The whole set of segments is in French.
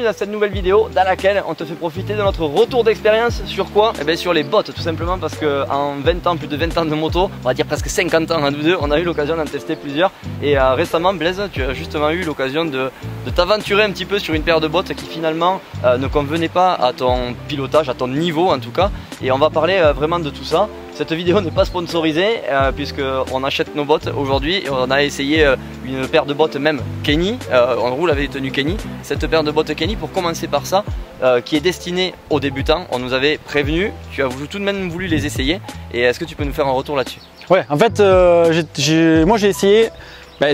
dans cette nouvelle vidéo dans laquelle on te fait profiter de notre retour d'expérience sur quoi? Eh bien sur les bottes tout simplement, parce qu'en 20 ans, plus de 20 ans de moto, on va dire presque 50 ans à nous deux, on a eu l'occasion d'en tester plusieurs. Et récemment Blaise, tu as justement eu l'occasion de t'aventurer un petit peu sur une paire de bottes qui finalement ne convenait pas à ton pilotage, à ton niveau en tout cas. Et on va parler vraiment de tout ça. Cette vidéo n'est pas sponsorisée puisqu'on achète nos bottes aujourd'hui et on a essayé une paire de bottes même Kenny, on roule avec des tenues Kenny. Cette paire de bottes Kenny, pour commencer par ça, qui est destinée aux débutants, on nous avait prévenu, tu as tout de même voulu les essayer, et est-ce que tu peux nous faire un retour là-dessus? Ouais, en fait moi j'ai essayé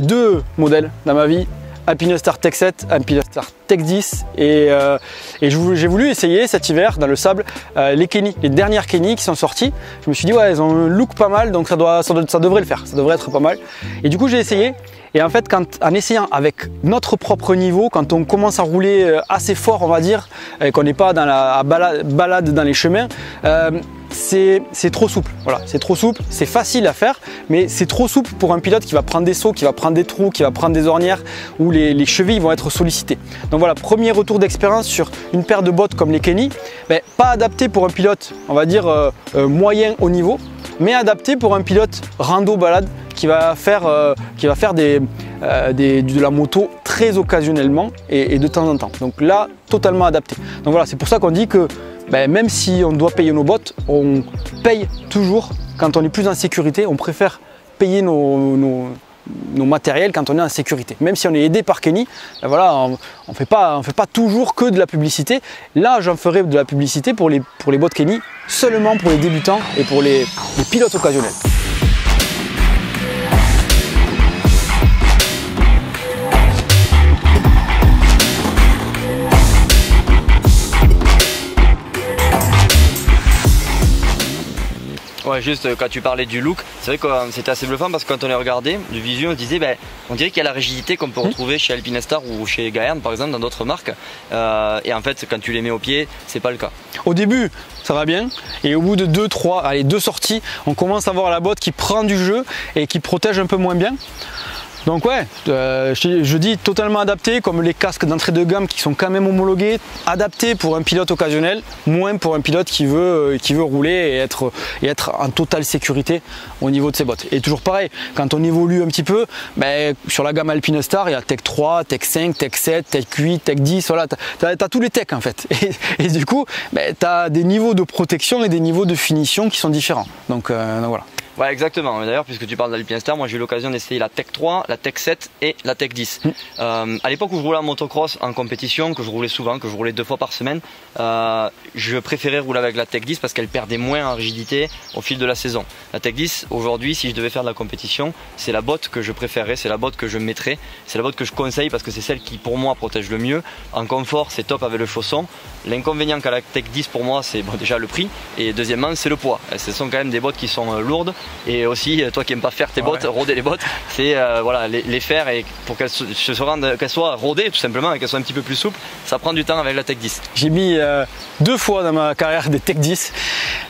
deux modèles dans ma vie. Alpinestar Tech 7, Alpinestar Tech 10 et j'ai voulu essayer cet hiver dans le sable les Kenny, les dernières Kenny qui sont sorties. Je me suis dit ouais, elles ont un look pas mal, donc ça devrait le faire, ça devrait être pas mal. Et du coup j'ai essayé, et en fait en essayant avec notre propre niveau, quand on commence à rouler assez fort on va dire, et qu'on n'est pas dans la balade dans les chemins, c'est trop souple, voilà, c'est trop souple, c'est facile à faire, mais c'est trop souple pour un pilote qui va prendre des sauts, qui va prendre des trous, qui va prendre des ornières, où les chevilles vont être sollicitées. Donc voilà, premier retour d'expérience sur une paire de bottes comme les Kenny, pas adapté pour un pilote, on va dire moyen haut niveau, mais adapté pour un pilote rando balade qui va faire de la moto très occasionnellement et de temps en temps. Donc là, totalement adapté. Donc voilà, c'est pour ça qu'on dit que même si on doit payer nos bottes, on paye toujours quand on est plus en sécurité. On préfère payer nos matériels quand on est en sécurité. Même si on est aidé par Kenny, voilà, on ne fait pas toujours que de la publicité. Là, j'en ferai de la publicité pour les bottes Kenny, seulement pour les débutants et pour les pilotes occasionnels. Ouais, juste quand tu parlais du look, c'est vrai que c'était assez bluffant parce que quand on les regardait du visu, on se disait on dirait qu'il y a la rigidité qu'on peut retrouver chez Alpinestar ou chez Gaerne par exemple, dans d'autres marques, et en fait quand tu les mets au pied, c'est pas le cas. Au début ça va bien, et au bout de deux sorties, on commence à voir la botte qui prend du jeu et qui protège un peu moins bien. Donc ouais, je dis totalement adapté, comme les casques d'entrée de gamme qui sont quand même homologués, adapté pour un pilote occasionnel, moins pour un pilote qui veut rouler et être en totale sécurité au niveau de ses bottes. Et toujours pareil, quand on évolue un petit peu, sur la gamme Alpinestar, il y a Tech 3, Tech 5, Tech 7, Tech 8, Tech 10, voilà, tu as tous les techs en fait. Et du coup, tu as des niveaux de protection et des niveaux de finition qui sont différents. Donc voilà. Ouais, exactement. D'ailleurs, puisque tu parles d'Alpinestar, moi j'ai eu l'occasion d'essayer la Tech 3, la Tech 7 et la Tech 10. À l'époque où je roulais en motocross en compétition, que je roulais souvent, que je roulais 2 fois par semaine, je préférais rouler avec la Tech 10 parce qu'elle perdait moins en rigidité au fil de la saison. La Tech 10, aujourd'hui, si je devais faire de la compétition, c'est la botte que je préférerais, c'est la botte que je mettrais, c'est la botte que je conseille parce que c'est celle qui pour moi protège le mieux. En confort, c'est top avec le chausson. L'inconvénient qu'a la Tech 10 pour moi, c'est déjà le prix, et deuxièmement, c'est le poids. Ce sont quand même des bottes qui sont lourdes. Et aussi, toi qui n'aimes pas faire tes bottes, roder les bottes, c'est voilà, les faire, et pour qu'elles soient rodées tout simplement et qu'elles soient un petit peu plus souples, ça prend du temps avec la Tech 10. J'ai mis 2 fois dans ma carrière des Tech 10.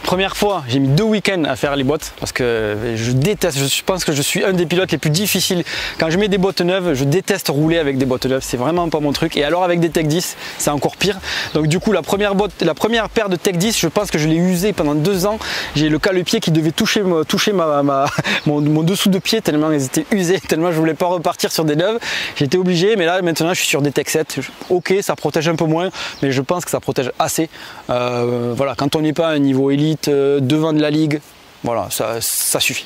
Première fois, j'ai mis 2 week-ends à faire les bottes parce que je déteste, je pense que je suis un des pilotes les plus difficiles. Quand je mets des bottes neuves, je déteste rouler avec des bottes neuves, c'est vraiment pas mon truc. Et alors avec des Tech 10, c'est encore pire. Donc du coup, la première paire de Tech 10, je pense que je l'ai usée pendant 2 ans. J'ai le cale-pied qui devait toucher mon dessous de pied tellement ils étaient usés, tellement je voulais pas repartir sur des neuves. J'étais obligé, mais là maintenant je suis sur des Tech 7. Ok, ça protège un peu moins, mais je pense que ça protège assez. Voilà, quand on n'est pas à un niveau élite devant de la ligue, voilà, ça suffit.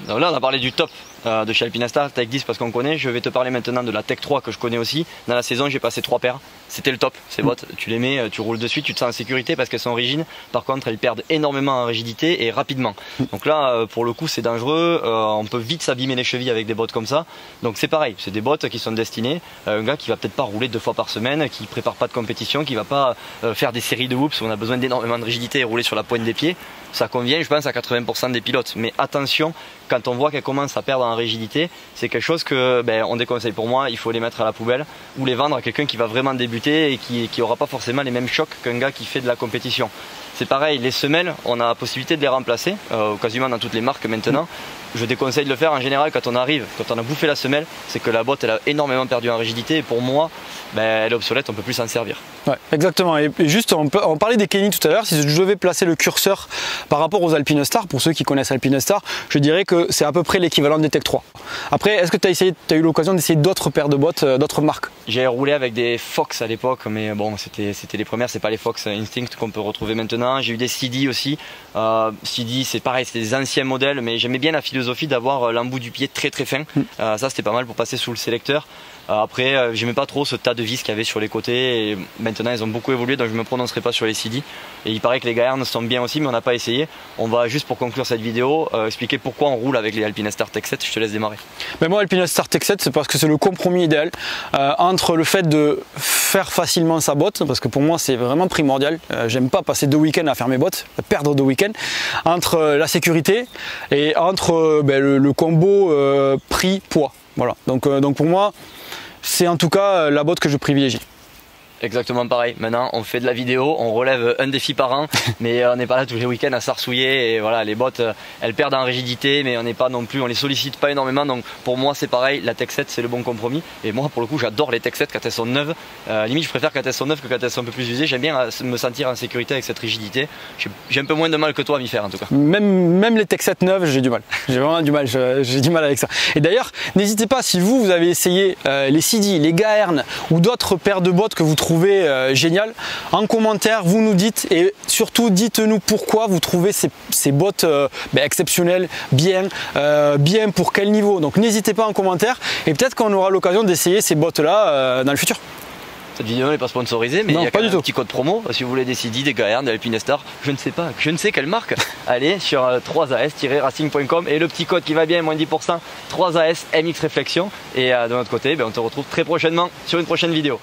Donc là on a parlé du top de chez Alpinestar, Tech 10 parce qu'on connaît. Je vais te parler maintenant de la Tech 3 que je connais aussi. Dans la saison j'ai passé 3 paires, c'était le top. Ces bottes, tu les mets, tu roules dessus, tu te sens en sécurité parce qu'elles sont rigides. Par contre elles perdent énormément en rigidité et rapidement. Donc là pour le coup c'est dangereux, on peut vite s'abîmer les chevilles avec des bottes comme ça. Donc c'est pareil, c'est des bottes qui sont destinées à un gars qui va peut-être pas rouler 2 fois par semaine, qui prépare pas de compétition, qui va pas faire des séries de whoops où on a besoin d'énormément de rigidité et rouler sur la pointe des pieds. Ça convient je pense à 80% des pilotes, mais attention, quand on voit qu'elles commencent à perdre en rigidité, c'est quelque chose que on déconseille. Pour moi, il faut les mettre à la poubelle ou les vendre à quelqu'un qui va vraiment débuter qualité et qui n'aura pas forcément les mêmes chocs qu'un gars qui fait de la compétition. C'est pareil, les semelles, on a la possibilité de les remplacer, quasiment dans toutes les marques maintenant. Je déconseille de le faire en général quand on arrive, quand on a bouffé la semelle, c'est que la botte elle a énormément perdu en rigidité et pour moi, elle est obsolète, on ne peut plus s'en servir. Ouais, exactement. Et juste, on parlait des Kenny tout à l'heure. Si je devais placer le curseur par rapport aux Alpinestar, pour ceux qui connaissent Alpinestar, je dirais que c'est à peu près l'équivalent des Tech 3. Après, est-ce que tu as eu l'occasion d'essayer d'autres paires de bottes, d'autres marques? J'ai roulé avec des Fox à l'époque, mais bon, c'était les premières, c'est pas les Fox Instinct qu'on peut retrouver maintenant. J'ai eu des CD aussi. CD, c'est pareil, c'est des anciens modèles, mais j'aimais bien la philosophie d'avoir l'embout du pied très très fin. Ça, c'était pas mal pour passer sous le sélecteur. Après, j'aimais pas trop ce tas de vis qu'il y avait sur les côtés et maintenant ils ont beaucoup évolué donc je me prononcerai pas sur les CD. Et il paraît que les Gaern sont bien aussi mais on n'a pas essayé. On va juste pour conclure cette vidéo expliquer pourquoi on roule avec les Alpinestar Tech 7. Je te laisse démarrer. Ben moi Alpinestar Tech 7 c'est parce que c'est le compromis idéal entre le fait de faire facilement sa botte, parce que pour moi c'est vraiment primordial. J'aime pas passer 2 week-ends à faire mes bottes, perdre 2 week-ends, entre la sécurité et entre le combo prix-poids. Voilà. Donc pour moi c'est en tout cas la botte que je privilégie. Exactement pareil. Maintenant, on fait de la vidéo, on relève un défi par an, mais on n'est pas là tous les week-ends à s'arsouiller. Et voilà, les bottes, elles perdent en rigidité, mais on n'est pas non plus, on les sollicite pas énormément. Donc pour moi, c'est pareil. La Tech 7, c'est le bon compromis. Et moi, pour le coup, j'adore les Tech 7 quand elles sont neuves. Limite, je préfère quand elles sont neuves que quand elles sont un peu plus usées. J'aime bien me sentir en sécurité avec cette rigidité. J'ai un peu moins de mal que toi à m'y faire en tout cas. Même les Tech 7 neuves, j'ai du mal. J'ai vraiment du mal. J'ai du mal avec ça. Et d'ailleurs, n'hésitez pas si vous avez essayé les CD, les Gaern ou d'autres paires de bottes que vous trouvez génial, en commentaire vous nous dites et surtout dites-nous pourquoi vous trouvez ces bottes exceptionnelles, bien pour quel niveau. Donc n'hésitez pas en commentaire et peut-être qu'on aura l'occasion d'essayer ces bottes là dans le futur. Cette vidéo n'est pas sponsorisée, mais il y a quand même un petit code promo si vous voulez des CD, des Gaern, des Alpinestar, je ne sais quelle marque. Allez sur 3as-racing.com et le petit code qui va bien, moins 10%, 3as MX Réflexion. Et de notre côté, on te retrouve très prochainement sur une prochaine vidéo.